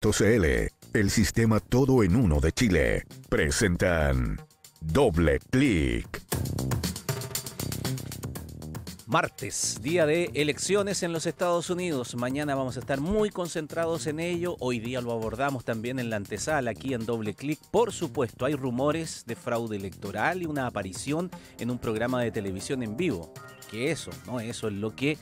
el sistema todo en uno de Chile, presentan Doble Clic. Martes, día de elecciones en los Estados Unidos. Mañana vamos a estar muy concentrados en ello. Hoy día lo abordamos también en la antesala, aquí en Doble Clic. Por supuesto, hay rumores de fraude electoral y una aparición en un programa de televisión en vivo. Que eso, ¿no? Eso es lo que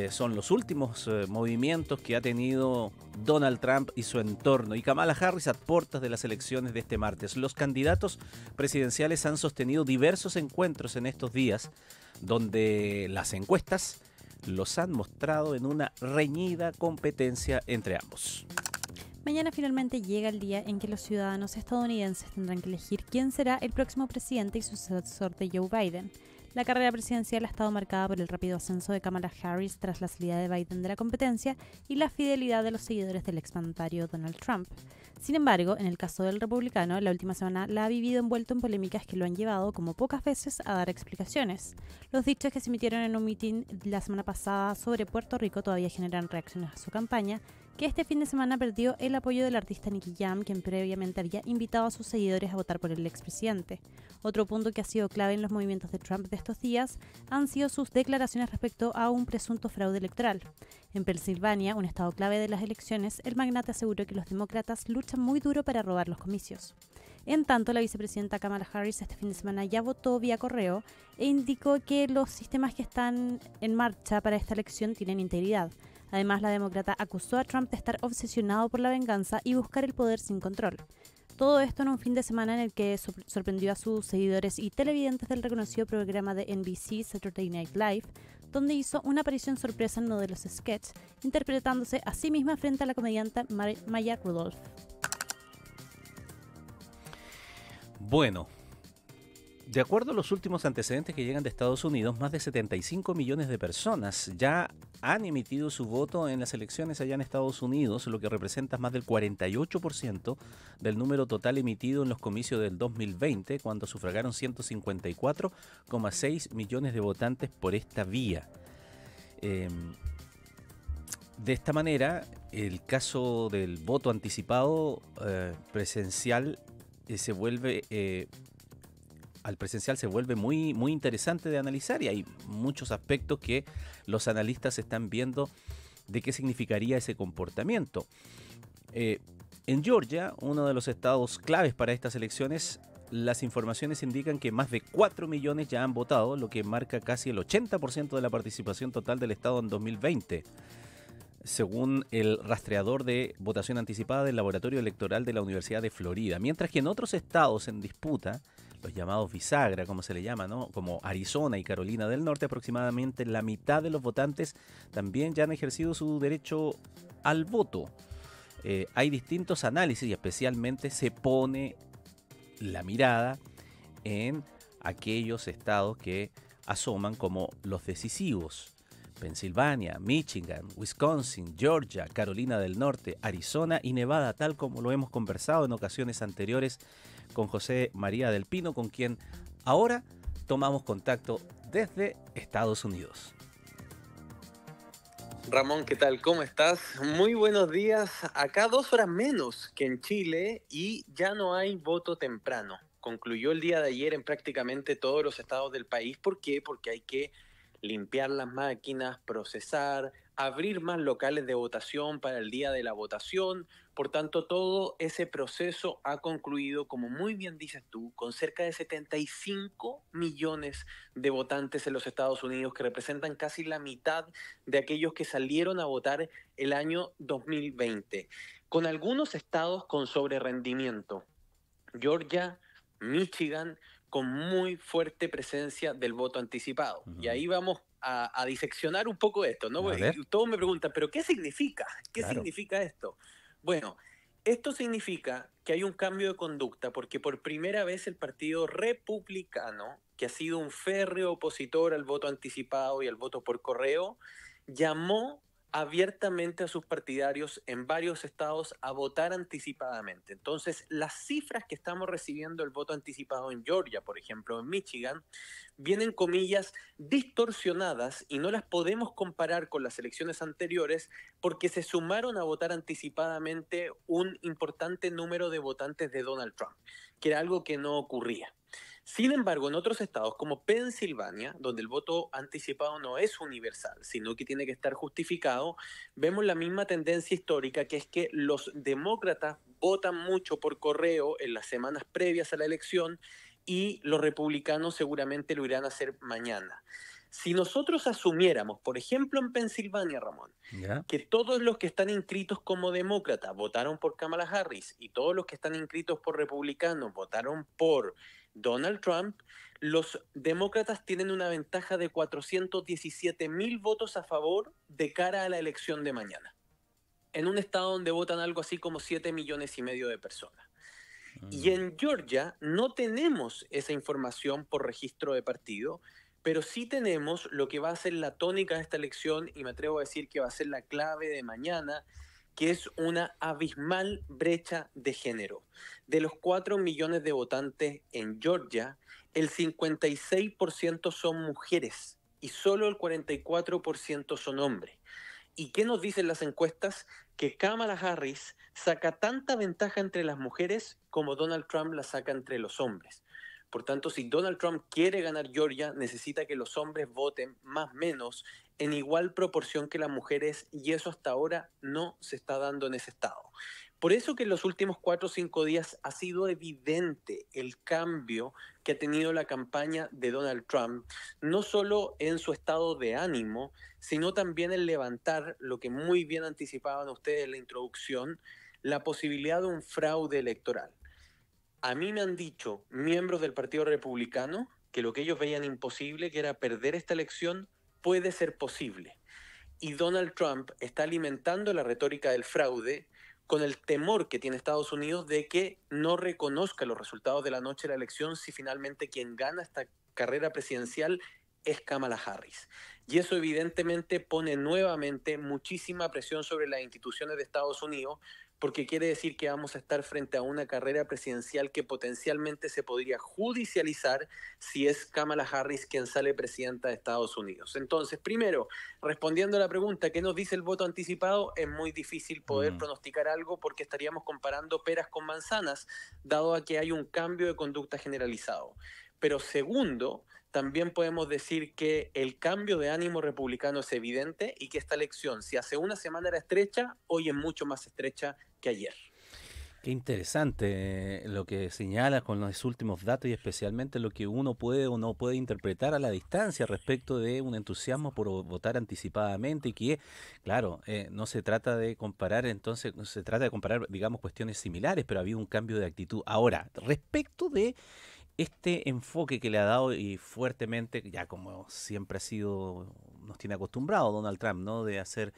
son los últimos movimientos que ha tenido Donald Trump y su entorno. Y Kamala Harris a puertas de las elecciones de este martes. Los candidatos presidenciales han sostenido diversos encuentros en estos días, donde las encuestas los han mostrado en una reñida competencia entre ambos. Mañana finalmente llega el día en que los ciudadanos estadounidenses tendrán que elegir quién será el próximo presidente y sucesor de Joe Biden. La carrera presidencial ha estado marcada por el rápido ascenso de Kamala Harris tras la salida de Biden de la competencia y la fidelidad de los seguidores del exmandatario Donald Trump. Sin embargo, en el caso del republicano, la última semana la ha vivido envuelto en polémicas que lo han llevado, como pocas veces, a dar explicaciones. Los dichos que se emitieron en un mitin la semana pasada sobre Puerto Rico todavía generan reacciones a su campaña, que este fin de semana perdió el apoyo del artista Nicky Jam, quien previamente había invitado a sus seguidores a votar por el expresidente. Otro punto que ha sido clave en los movimientos de Trump de estos días han sido sus declaraciones respecto a un presunto fraude electoral. En Pensilvania, un estado clave de las elecciones, el magnate aseguró que los demócratas luchan muy duro para robar los comicios. En tanto, la vicepresidenta Kamala Harris este fin de semana ya votó vía correo e indicó que los sistemas que están en marcha para esta elección tienen integridad. Además, la demócrata acusó a Trump de estar obsesionado por la venganza y buscar el poder sin control. Todo esto en un fin de semana en el que sorprendió a sus seguidores y televidentes del reconocido programa de NBC Saturday Night Live, donde hizo una aparición sorpresa en uno de los sketches, interpretándose a sí misma frente a la comediante Maya Rudolph. Bueno, de acuerdo a los últimos antecedentes que llegan de Estados Unidos, más de 75 millones de personas ya han emitido su voto en las elecciones allá en Estados Unidos, lo que representa más del 48% del número total emitido en los comicios del 2020, cuando sufragaron 154,6 millones de votantes por esta vía. De esta manera, el caso del voto anticipado presencial se vuelve... al presencial se vuelve muy interesante de analizar, y hay muchos aspectos que los analistas están viendo de qué significaría ese comportamiento. En Georgia, uno de los estados claves para estas elecciones, las informaciones indican que más de 4 millones ya han votado, lo que marca casi el 80% de la participación total del estado en 2020. Según el rastreador de votación anticipada del Laboratorio Electoral de la Universidad de Florida. Mientras que en otros estados en disputa, los llamados bisagra, como se le llama, ¿no? Como Arizona y Carolina del Norte, aproximadamente la mitad de los votantes también ya han ejercido su derecho al voto. Hay distintos análisis y especialmente se pone la mirada en aquellos estados que asoman como los decisivos. Pensilvania, Michigan, Wisconsin, Georgia, Carolina del Norte, Arizona y Nevada, tal como lo hemos conversado en ocasiones anteriores con José María del Pino, con quien ahora tomamos contacto desde Estados Unidos. Ramón, ¿qué tal? ¿Cómo estás? Muy buenos días. Acá 2 horas menos que en Chile y ya no hay voto temprano. Concluyó el día de ayer en prácticamente todos los estados del país. ¿Por qué? Porque hay que limpiar las máquinas, procesar, abrir más locales de votación para el día de la votación. Por tanto, todo ese proceso ha concluido, como muy bien dices tú, con cerca de 75 millones de votantes en los Estados Unidos, que representan casi la mitad de aquellos que salieron a votar el año 2020, con algunos estados con sobrerendimiento. Georgia, Michigan, con muy fuerte presencia del voto anticipado. Y ahí vamos a diseccionar un poco esto, ¿no? Todos me preguntan, ¿pero qué significa? ¿Qué significa esto? Bueno, esto significa que hay un cambio de conducta, porque por primera vez el Partido Republicano, que ha sido un férreo opositor al voto anticipado y al voto por correo, llamó abiertamente a sus partidarios en varios estados a votar anticipadamente. Entonces, las cifras que estamos recibiendo el voto anticipado en Georgia, por ejemplo, en Michigan, vienen, comillas, distorsionadas y no las podemos comparar con las elecciones anteriores porque se sumaron a votar anticipadamente un importante número de votantes de Donald Trump, que era algo que no ocurría. Sin embargo, en otros estados como Pensilvania, donde el voto anticipado no es universal, sino que tiene que estar justificado, vemos la misma tendencia histórica, que es que los demócratas votan mucho por correo en las semanas previas a la elección y los republicanos seguramente lo irán a hacer mañana. Si nosotros asumiéramos, por ejemplo en Pensilvania, Ramón, ¿Ya? que todos los que están inscritos como demócratas votaron por Kamala Harris y todos los que están inscritos por republicanos votaron por Donald Trump, los demócratas tienen una ventaja de 417,000 votos a favor de cara a la elección de mañana, en un estado donde votan algo así como 7,5 millones de personas. Y en Georgia no tenemos esa información por registro de partido, pero sí tenemos lo que va a ser la tónica de esta elección, y me atrevo a decir que va a ser la clave de mañana, que es una abismal brecha de género. De los 4 millones de votantes en Georgia, el 56% son mujeres y solo el 44% son hombres. ¿Y qué nos dicen las encuestas? Que Kamala Harris saca tanta ventaja entre las mujeres como Donald Trump la saca entre los hombres. Por tanto, si Donald Trump quiere ganar Georgia, necesita que los hombres voten más o menos en igual proporción que las mujeres, y eso hasta ahora no se está dando en ese estado. Por eso que en los últimos 4 o 5 días ha sido evidente el cambio que ha tenido la campaña de Donald Trump, no solo en su estado de ánimo, sino también en levantar lo que muy bien anticipaban ustedes en la introducción, la posibilidad de un fraude electoral. A mí me han dicho miembros del Partido Republicano que lo que ellos veían imposible, que era perder esta elección, puede ser posible. Y Donald Trump está alimentando la retórica del fraude con el temor que tiene Estados Unidos de que no reconozca los resultados de la noche de la elección si finalmente quien gana esta carrera presidencial es Kamala Harris. Y eso evidentemente pone nuevamente muchísima presión sobre las instituciones de Estados Unidos, porque quiere decir que vamos a estar frente a una carrera presidencial que potencialmente se podría judicializar si es Kamala Harris quien sale presidenta de Estados Unidos. Entonces, primero, respondiendo a la pregunta, ¿qué nos dice el voto anticipado? Es muy difícil poder pronosticar algo porque estaríamos comparando peras con manzanas, dado a que hay un cambio de conducta generalizado. Pero segundo, también podemos decir que el cambio de ánimo republicano es evidente y que esta elección, si hace una semana era estrecha, hoy es mucho más estrecha que ayer. Qué interesante lo que señalas con los últimos datos y especialmente lo que uno puede o no puede interpretar a la distancia respecto de un entusiasmo por votar anticipadamente y que, claro, no se trata de comparar, entonces, no se trata de comparar, digamos, cuestiones similares, pero ha habido un cambio de actitud. Ahora, respecto de este enfoque que le ha dado y fuertemente, ya como siempre ha sido, nos tiene acostumbrado Donald Trump, ¿no? De hacer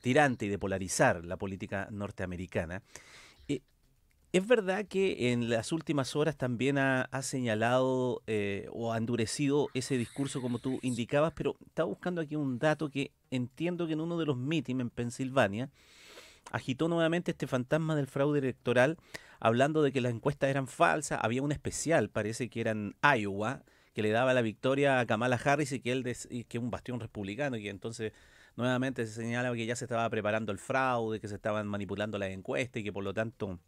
tirante y de polarizar la política norteamericana. Eh, es verdad que en las últimas horas también ha señalado o ha endurecido ese discurso como tú indicabas, pero estaba buscando aquí un dato que entiendo que en uno de los mítines en Pensilvania agitó nuevamente este fantasma del fraude electoral, hablando de que las encuestas eran falsas. Había un especial, parece que era en Iowa, que le daba la victoria a Kamala Harris y que él y que es un bastión republicano, y que entonces nuevamente se señalaba que ya se estaba preparando el fraude, que se estaban manipulando las encuestas y que por lo tanto,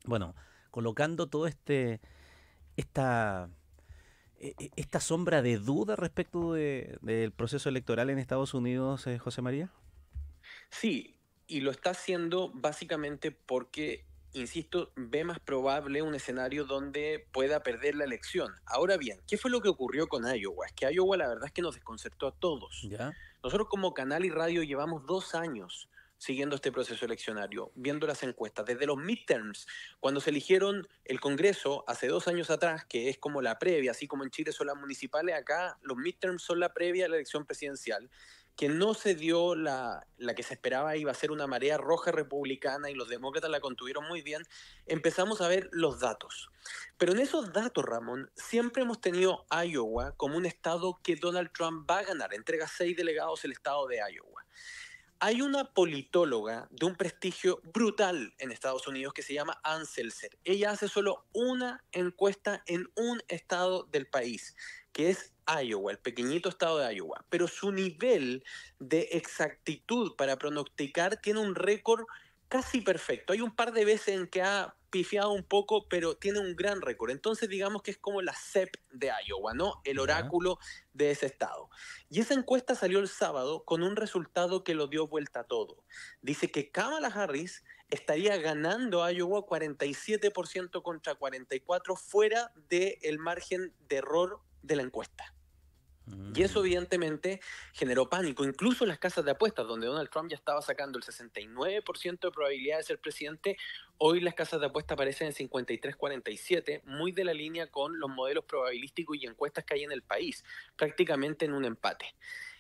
bueno, colocando todo esta esta sombra de duda respecto del proceso electoral en Estados Unidos, José María. Sí, y lo está haciendo básicamente porque, insisto, ve más probable un escenario donde pueda perder la elección. Ahora bien, ¿qué fue lo que ocurrió con Iowa? Es que Iowa la verdad es que nos desconcertó a todos. ¿Ya? Nosotros como canal y radio llevamos 2 años siguiendo este proceso eleccionario, viendo las encuestas, desde los midterms, cuando se eligieron el Congreso hace 2 años atrás, que es como la previa, así como en Chile son las municipales, acá los midterms son la previa a la elección presidencial, que no se dio la que se esperaba, iba a ser una marea roja republicana y los demócratas la contuvieron muy bien. Empezamos a ver los datos. Pero en esos datos, Ramón, siempre hemos tenido Iowa como un estado que Donald Trump va a ganar. Entrega 6 delegados el estado de Iowa. Hay una politóloga de un prestigio brutal en Estados Unidos que se llama Ann Seltzer. Ella hace solo una encuesta en un estado del país, que es Iowa, el pequeñito estado de Iowa. Pero su nivel de exactitud para pronosticar tiene un récord casi perfecto. Hay un par de veces en que ha pifiado un poco, pero tiene un gran récord. Entonces digamos que es como la CEP de Iowa, ¿no? El Ya. oráculo de ese estado. Y esa encuesta salió el sábado con un resultado que lo dio vuelta a todo. Dice que Kamala Harris estaría ganando a Iowa 47% contra 44% fuera del margen de error de la encuesta. Y eso evidentemente generó pánico. Incluso las casas de apuestas, donde Donald Trump ya estaba sacando el 69% de probabilidad de ser presidente, hoy las casas de apuestas aparecen en 53-47, muy de la línea con los modelos probabilísticos y encuestas que hay en el país, prácticamente en un empate.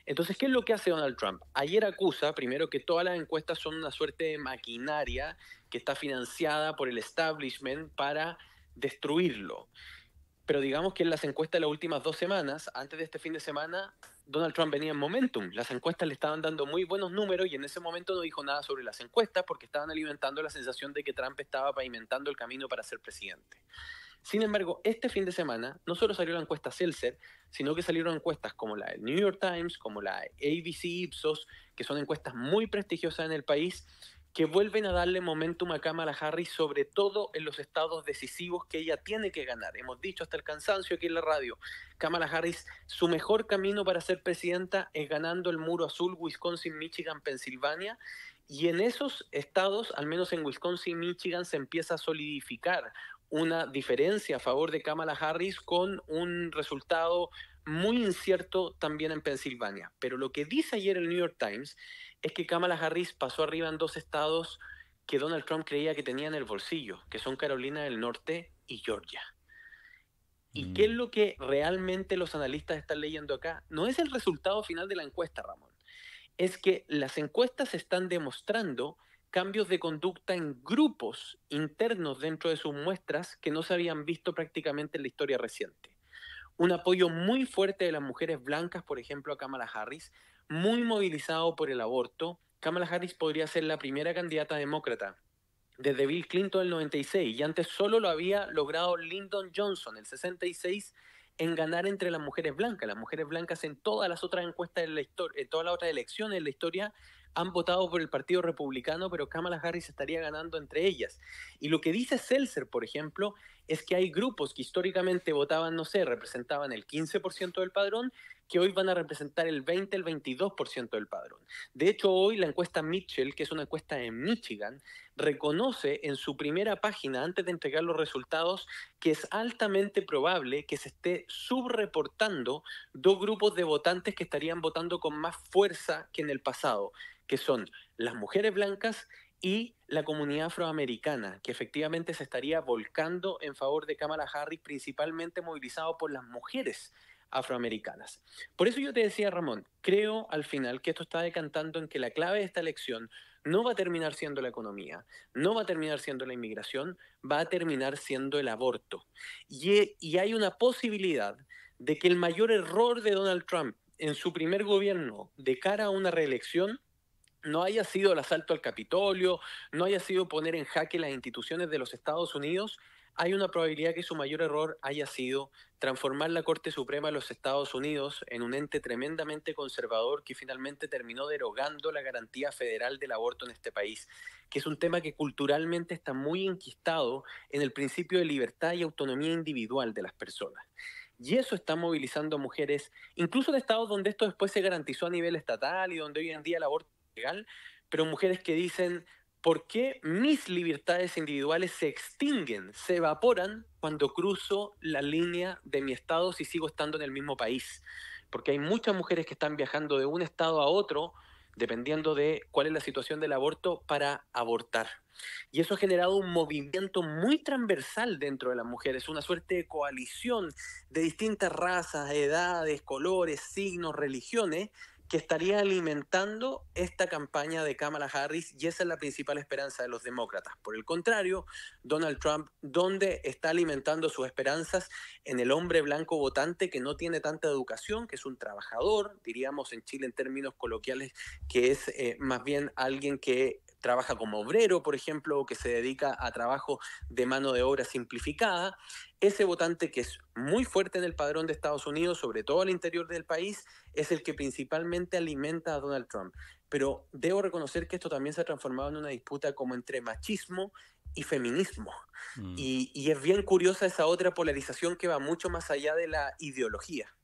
Entonces, ¿qué es lo que hace Donald Trump? Ayer acusa, primero, que todas las encuestas son una suerte de maquinaria que está financiada por el establishment para destruirlo. Pero digamos que en las encuestas de las últimas 2 semanas, antes de este fin de semana, Donald Trump venía en momentum. Las encuestas le estaban dando muy buenos números y en ese momento no dijo nada sobre las encuestas porque estaban alimentando la sensación de que Trump estaba pavimentando el camino para ser presidente. Sin embargo, este fin de semana no solo salió la encuesta Seltzer, sino que salieron encuestas como la del New York Times, como la de ABC Ipsos, que son encuestas muy prestigiosas en el país, que vuelven a darle momentum a Kamala Harris, sobre todo en los estados decisivos que ella tiene que ganar. Hemos dicho hasta el cansancio aquí en la radio, Kamala Harris, su mejor camino para ser presidenta es ganando el muro azul, Wisconsin, Michigan, Pensilvania, y en esos estados, al menos en Wisconsin y Michigan, se empieza a solidificar una diferencia a favor de Kamala Harris con un resultado muy incierto también en Pensilvania. Pero lo que dice ayer el New York Times es que Kamala Harris pasó arriba en 2 estados que Donald Trump creía que tenía en el bolsillo, que son Carolina del Norte y Georgia. ¿Y qué es lo que realmente los analistas están leyendo acá? No es el resultado final de la encuesta, Ramón. Es que las encuestas están demostrando cambios de conducta en grupos internos dentro de sus muestras que no se habían visto prácticamente en la historia reciente. Un apoyo muy fuerte de las mujeres blancas, por ejemplo, a Kamala Harris, muy movilizado por el aborto. Kamala Harris podría ser la primera candidata demócrata desde Bill Clinton el 96, y antes solo lo había logrado Lyndon Johnson el 66 en ganar entre las mujeres blancas. Las mujeres blancas en todas las otras encuestas en la historia, en todas las otras elecciones en la historia, han votado por el Partido Republicano, pero Kamala Harris estaría ganando entre ellas. Y lo que dice Seltzer, por ejemplo, es que hay grupos que históricamente votaban, no sé, representaban el 15% del padrón, que hoy van a representar el 20, el 22% del padrón. De hecho, hoy la encuesta Mitchell, que es una encuesta en Michigan, reconoce en su primera página, antes de entregar los resultados, que es altamente probable que se esté subreportando dos grupos de votantes que estarían votando con más fuerza que en el pasado, que son las mujeres blancas y la comunidad afroamericana, que efectivamente se estaría volcando en favor de Kamala Harris, principalmente movilizado por las mujeres afroamericanas. Por eso yo te decía, Ramón, creo al final que esto está decantando en que la clave de esta elección no va a terminar siendo la economía, no va a terminar siendo la inmigración, va a terminar siendo el aborto. Y hay una posibilidad de que el mayor error de Donald Trump en su primer gobierno de cara a una reelección no haya sido el asalto al Capitolio, no haya sido poner en jaque las instituciones de los Estados Unidos. Hay una probabilidad que su mayor error haya sido transformar la Corte Suprema de los Estados Unidos en un ente tremendamente conservador que finalmente terminó derogando la garantía federal del aborto en este país, que es un tema que culturalmente está muy enquistado en el principio de libertad y autonomía individual de las personas. Y eso está movilizando a mujeres, incluso en estados donde esto después se garantizó a nivel estatal y donde hoy en día el aborto es legal, pero mujeres que dicen, ¿por qué mis libertades individuales se extinguen, se evaporan cuando cruzo la línea de mi estado si sigo estando en el mismo país? Porque hay muchas mujeres que están viajando de un estado a otro, dependiendo de cuál es la situación del aborto, para abortar. Y eso ha generado un movimiento muy transversal dentro de las mujeres, una suerte de coalición de distintas razas, edades, colores, signos, religiones, que estaría alimentando esta campaña de Kamala Harris, y esa es la principal esperanza de los demócratas. Por el contrario, Donald Trump, ¿dónde está alimentando sus esperanzas? En el hombre blanco votante que no tiene tanta educación, que es un trabajador, diríamos en Chile en términos coloquiales, que es más bien alguien que trabaja como obrero, por ejemplo, o que se dedica a trabajo de mano de obra simplificada. Ese votante que es muy fuerte en el padrón de Estados Unidos, sobre todo al interior del país, es el que principalmente alimenta a Donald Trump. Pero debo reconocer que esto también se ha transformado en una disputa como entre machismo y feminismo. Y es bien curiosa esa otra polarización que va mucho más allá de la ideología.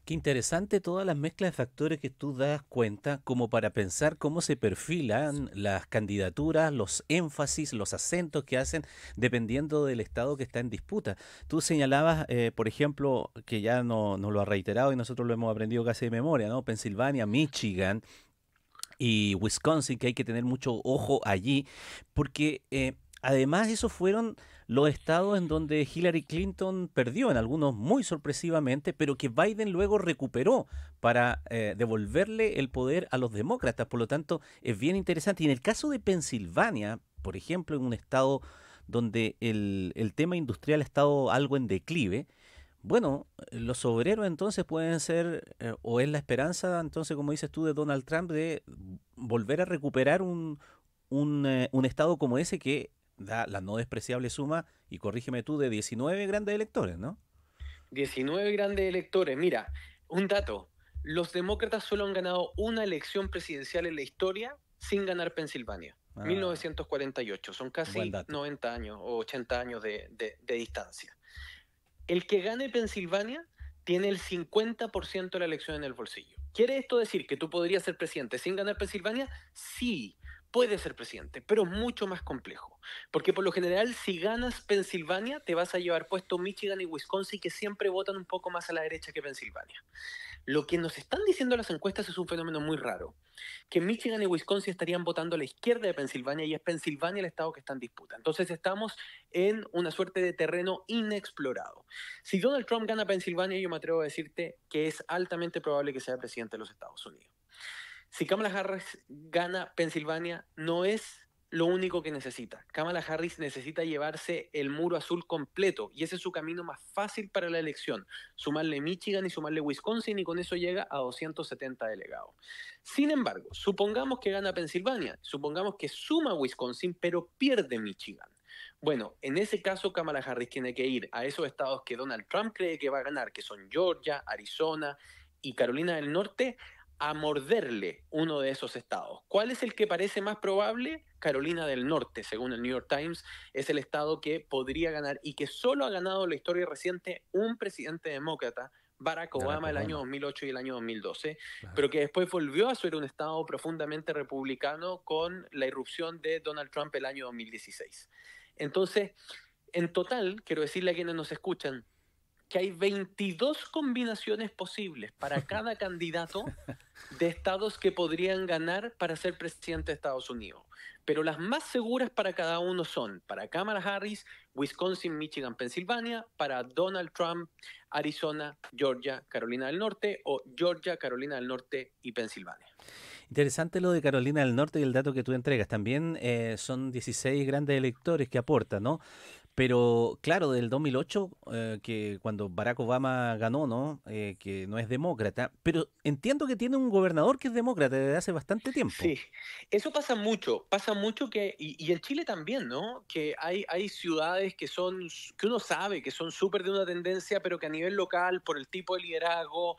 Qué interesante todas las mezclas de factores que tú das cuenta como para pensar cómo se perfilan las candidaturas, los énfasis, los acentos que hacen dependiendo del estado que está en disputa. Tú señalabas, por ejemplo, que ya nos lo ha reiterado y nosotros lo hemos aprendido casi de memoria, ¿no? Pensilvania, Michigan y Wisconsin, que hay que tener mucho ojo allí, porque además esos fueron los estados en donde Hillary Clinton perdió, en algunos muy sorpresivamente, pero que Biden luego recuperó para devolverle el poder a los demócratas. Por lo tanto, es bien interesante. Y en el caso de Pensilvania, por ejemplo, en un estado donde el tema industrial ha estado algo en declive, bueno, los obreros entonces pueden ser, o es la esperanza, entonces, como dices tú, de Donald Trump, de volver a recuperar un estado como ese que da la no despreciable suma, y corrígeme tú, de 19 grandes electores, ¿no? 19 grandes electores. Mira, un dato. Los demócratas solo han ganado una elección presidencial en la historia sin ganar Pensilvania. 1948. Son casi 90 años o 80 años de distancia. El que gane Pensilvania tiene el 50% de la elección en el bolsillo. ¿Quiere esto decir que tú podrías ser presidente sin ganar Pensilvania? Sí, puede ser presidente, pero es mucho más complejo. Porque por lo general, si ganas Pensilvania, te vas a llevar puesto Michigan y Wisconsin, que siempre votan un poco más a la derecha que Pensilvania. Lo que nos están diciendo las encuestas es un fenómeno muy raro, que Michigan y Wisconsin estarían votando a la izquierda de Pensilvania, y es Pensilvania el estado que está en disputa. Entonces estamos en una suerte de terreno inexplorado. Si Donald Trump gana Pensilvania, yo me atrevo a decirte que es altamente probable que sea presidente de los Estados Unidos. Si Kamala Harris gana Pensilvania, no es lo único que necesita. Kamala Harris necesita llevarse el muro azul completo, y ese es su camino más fácil para la elección. Sumarle Michigan y sumarle Wisconsin, y con eso llega a 270 delegados. Sin embargo, supongamos que gana Pensilvania, supongamos que suma Wisconsin, pero pierde Michigan. Bueno, en ese caso Kamala Harris tiene que ir a esos estados que Donald Trump cree que va a ganar, que son Georgia, Arizona y Carolina del Norte, a morderle uno de esos estados. ¿Cuál es el que parece más probable? Carolina del Norte, según el New York Times, es el estado que podría ganar y que solo ha ganado en la historia reciente un presidente demócrata, Barack Obama, el año 2008 y el año 2012, claro, pero que después volvió a ser un estado profundamente republicano con la irrupción de Donald Trump el año 2016. Entonces, en total, quiero decirle a quienes nos escuchan, que hay 22 combinaciones posibles para cada candidato de estados que podrían ganar para ser presidente de Estados Unidos. Pero las más seguras para cada uno son, para Kamala Harris, Wisconsin, Michigan, Pensilvania; para Donald Trump, Arizona, Georgia, Carolina del Norte; o Georgia, Carolina del Norte y Pensilvania. Interesante lo de Carolina del Norte y el dato que tú entregas. También son 16 grandes electores que aportan, ¿no? Pero claro, del 2008, que cuando Barack Obama ganó, ¿no? Que no es demócrata, pero entiendo que tiene un gobernador que es demócrata desde hace bastante tiempo. Sí, eso pasa mucho que, y en Chile también, ¿no? Que hay ciudades que uno sabe que son súper de una tendencia, pero que a nivel local, por el tipo de liderazgo,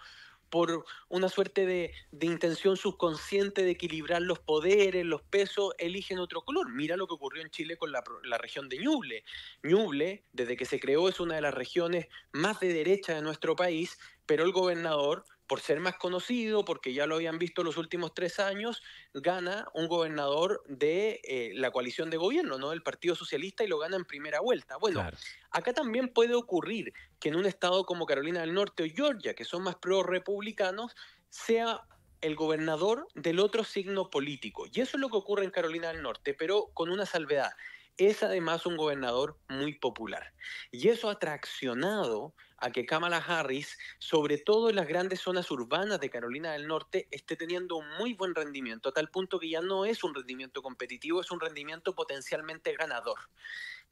por una suerte de intención subconsciente de equilibrar los poderes, los pesos, eligen otro color. Mira lo que ocurrió en Chile con la región de Ñuble. Ñuble, desde que se creó, es una de las regiones más de derecha de nuestro país, pero el gobernador, por ser más conocido, porque ya lo habían visto los últimos 3 años, gana un gobernador de la coalición de gobierno, ¿no? Del Partido Socialista, y lo gana en primera vuelta. Bueno, claro, acá también puede ocurrir que en un estado como Carolina del Norte o Georgia, que son más pro-republicanos, sea el gobernador del otro signo político. Y eso es lo que ocurre en Carolina del Norte, pero con una salvedad. es además un gobernador muy popular. Y eso ha traccionado a que Kamala Harris, sobre todo en las grandes zonas urbanas de Carolina del Norte, esté teniendo un muy buen rendimiento, a tal punto que ya no es un rendimiento competitivo, es un rendimiento potencialmente ganador.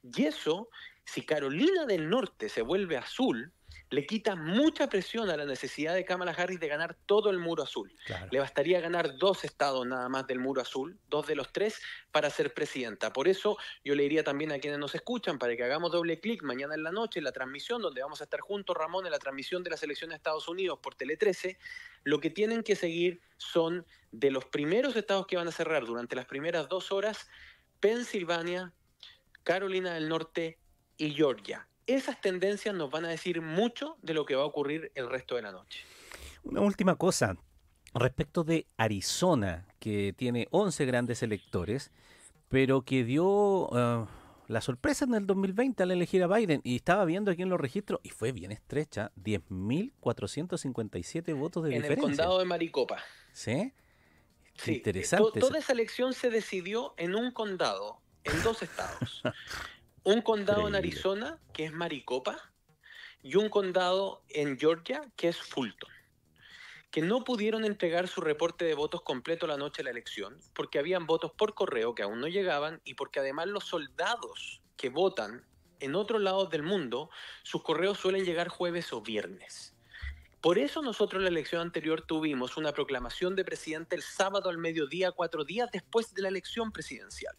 Y eso, si Carolina del Norte se vuelve azul, le quita mucha presión a la necesidad de Kamala Harris de ganar todo el muro azul. Claro. Le bastaría ganar 2 estados nada más del muro azul, 2 de los 3, para ser presidenta. Por eso yo le diría también a quienes nos escuchan, para que hagamos doble clic mañana en la noche en la transmisión, donde vamos a estar juntos, Ramón, en la transmisión de la selección de Estados Unidos por Tele 13, lo que tienen que seguir son de los primeros estados que van a cerrar durante las primeras 2 horas, Pensilvania, Carolina del Norte y Georgia. Esas tendencias nos van a decir mucho de lo que va a ocurrir el resto de la noche. Una última cosa, respecto de Arizona, que tiene 11 grandes electores, pero que dio la sorpresa en el 2020 al elegir a Biden, y estaba viendo aquí en los registros, y fue bien estrecha, 10.457 votos de diferencia. En el condado de Maricopa. ¿Sí? Sí, interesante. Toda esa elección se decidió en un condado, en 2 estados. Un condado en Arizona, que es Maricopa, y un condado en Georgia, que es Fulton, que no pudieron entregar su reporte de votos completo la noche de la elección, porque habían votos por correo que aún no llegaban, y porque además los soldados que votan en otros lados del mundo, sus correos suelen llegar jueves o viernes. Por eso nosotros en la elección anterior tuvimos una proclamación de presidente el sábado al mediodía, 4 días después de la elección presidencial.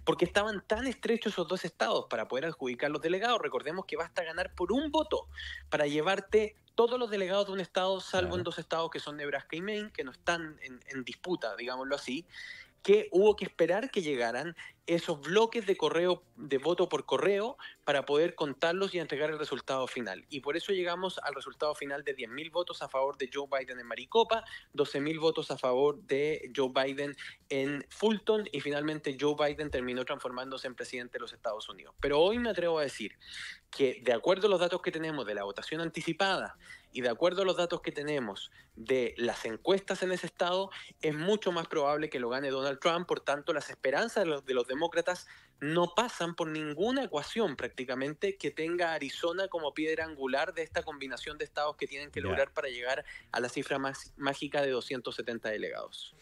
Porque estaban tan estrechos esos 2 estados para poder adjudicar los delegados. Recordemos que basta ganar por un voto para llevarte todos los delegados de un estado, salvo en 2 estados que son Nebraska y Maine, que no están en disputa, digámoslo así, que hubo que esperar que llegaran esos bloques de correo, de voto por correo, para poder contarlos y entregar el resultado final. Y por eso llegamos al resultado final de 10.000 votos a favor de Joe Biden en Maricopa, 12.000 votos a favor de Joe Biden en Fulton, y finalmente Joe Biden terminó transformándose en presidente de los Estados Unidos. Pero hoy me atrevo a decir que, de acuerdo a los datos que tenemos de la votación anticipada y de acuerdo a los datos que tenemos de las encuestas en ese estado, es mucho más probable que lo gane Donald Trump. Por tanto, las esperanzas de los demócratas no pasan por ninguna ecuación prácticamente que tenga Arizona como piedra angular de esta combinación de estados que tienen que lograr para llegar a la cifra mágica de 270 delegados.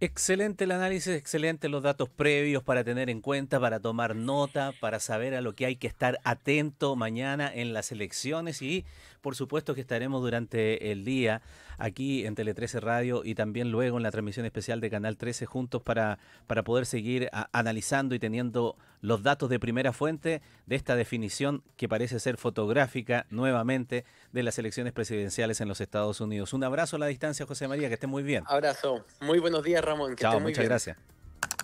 Excelente el análisis, excelente los datos previos para tener en cuenta, para tomar nota, para saber a lo que hay que estar atento mañana en las elecciones, y por supuesto que estaremos durante el día aquí en Tele 13 Radio y también luego en la transmisión especial de Canal 13 juntos para poder seguir analizando y teniendo los datos de primera fuente de esta definición que parece ser fotográfica nuevamente de las elecciones presidenciales en los Estados Unidos. Un abrazo a la distancia, José María, que esté muy bien. Abrazo, muy buenos días, Ramón. Chao, muchas gracias.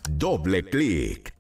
Doble clic.